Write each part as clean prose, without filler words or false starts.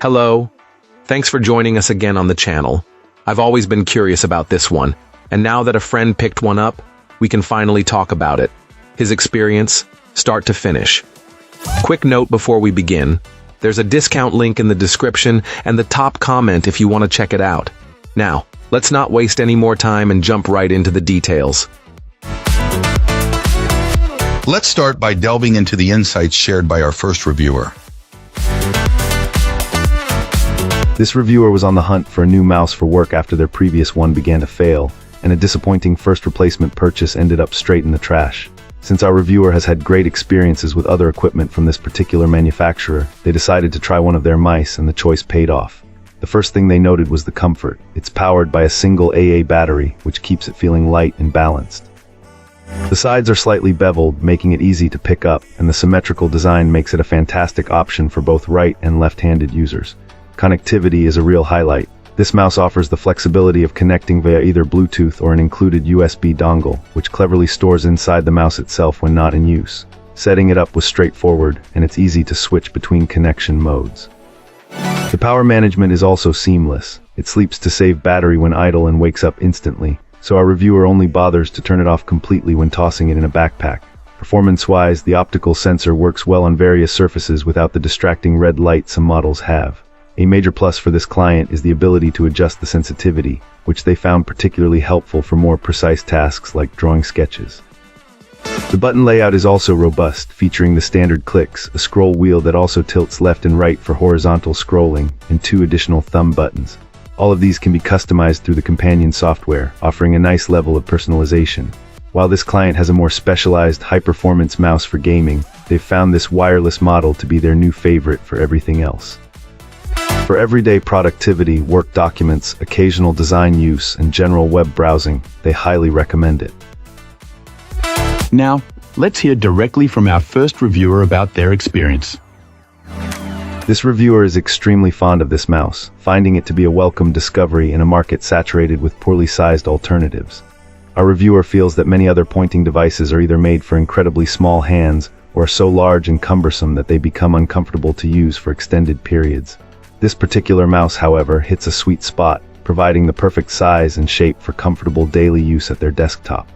Hello. Thanks for joining us again on the channel. I've always been curious about this one, and now that a friend picked one up, we can finally talk about it. His experience, start to finish. Quick note before we begin. There's a discount link in the description and the top comment if you want to check it out. Now, let's not waste any more time and jump right into the details. Let's start by delving into the insights shared by our first reviewer. This reviewer was on the hunt for a new mouse for work after their previous one began to fail, and a disappointing first replacement purchase ended up straight in the trash. Since our reviewer has had great experiences with other equipment from this particular manufacturer, they decided to try one of their mice, and the choice paid off. The first thing they noted was the comfort. It's powered by a single AA battery, which keeps it feeling light and balanced. The sides are slightly beveled, making it easy to pick up, and the symmetrical design makes it a fantastic option for both right and left-handed users. Connectivity is a real highlight. This mouse offers the flexibility of connecting via either Bluetooth or an included USB dongle, which cleverly stores inside the mouse itself when not in use. Setting it up was straightforward, and it's easy to switch between connection modes. The power management is also seamless. It sleeps to save battery when idle and wakes up instantly, so our reviewer only bothers to turn it off completely when tossing it in a backpack. Performance-wise, the optical sensor works well on various surfaces without the distracting red light some models have. A major plus for this client is the ability to adjust the sensitivity, which they found particularly helpful for more precise tasks like drawing sketches. The button layout is also robust, featuring the standard clicks, a scroll wheel that also tilts left and right for horizontal scrolling, and 2 additional thumb buttons. All of these can be customized through the companion software, offering a nice level of personalization. While this client has a more specialized, high-performance mouse for gaming, they've found this wireless model to be their new favorite for everything else. For everyday productivity, work documents, occasional design use, and general web browsing, they highly recommend it. Now, let's hear directly from our first reviewer about their experience. This reviewer is extremely fond of this mouse, finding it to be a welcome discovery in a market saturated with poorly sized alternatives. Our reviewer feels that many other pointing devices are either made for incredibly small hands or are so large and cumbersome that they become uncomfortable to use for extended periods. This particular mouse, however, hits a sweet spot, providing the perfect size and shape for comfortable daily use at their desktop.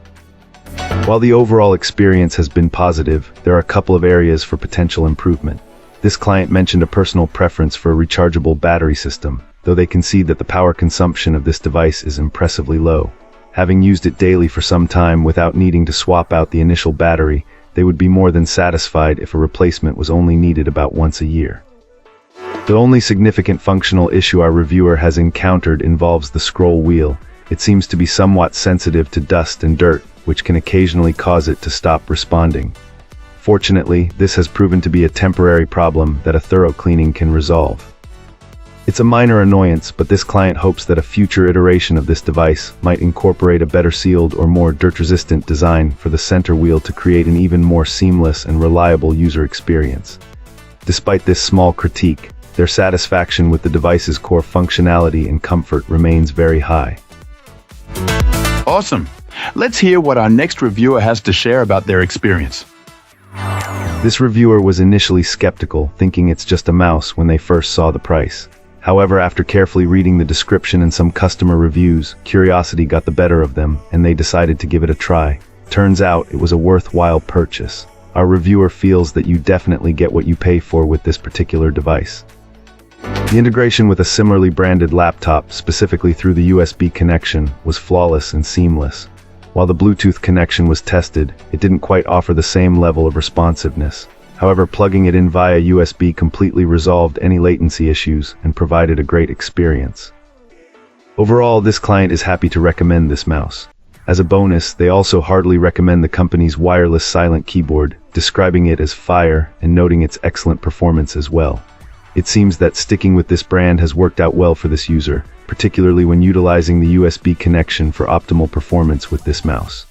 While the overall experience has been positive, there are a couple of areas for potential improvement. This client mentioned a personal preference for a rechargeable battery system, though they concede that the power consumption of this device is impressively low. Having used it daily for some time without needing to swap out the initial battery, they would be more than satisfied if a replacement was only needed about once a year. The only significant functional issue our reviewer has encountered involves the scroll wheel. It seems to be somewhat sensitive to dust and dirt, which can occasionally cause it to stop responding. Fortunately, this has proven to be a temporary problem that a thorough cleaning can resolve. It's a minor annoyance, but this client hopes that a future iteration of this device might incorporate a better sealed or more dirt-resistant design for the center wheel to create an even more seamless and reliable user experience. Despite this small critique, their satisfaction with the device's core functionality and comfort remains very high. Awesome! Let's hear what our next reviewer has to share about their experience. This reviewer was initially skeptical, thinking it's just a mouse when they first saw the price. However, after carefully reading the description and some customer reviews, curiosity got the better of them, and they decided to give it a try. Turns out, it was a worthwhile purchase. Our reviewer feels that you definitely get what you pay for with this particular device. The integration with a similarly branded laptop, specifically through the USB connection, was flawless and seamless. While the Bluetooth connection was tested, it didn't quite offer the same level of responsiveness. However, plugging it in via USB completely resolved any latency issues and provided a great experience. Overall, this client is happy to recommend this mouse. As a bonus, they also heartily recommend the company's wireless silent keyboard, describing it as fire and noting its excellent performance as well. It seems that sticking with this brand has worked out well for this user, particularly when utilizing the USB connection for optimal performance with this mouse.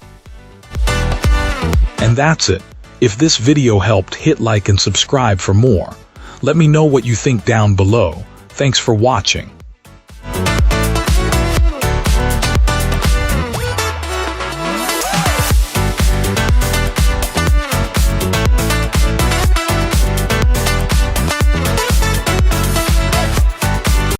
And that's it. If this video helped, hit like and subscribe for more. Let me know what you think down below. Thanks for watching.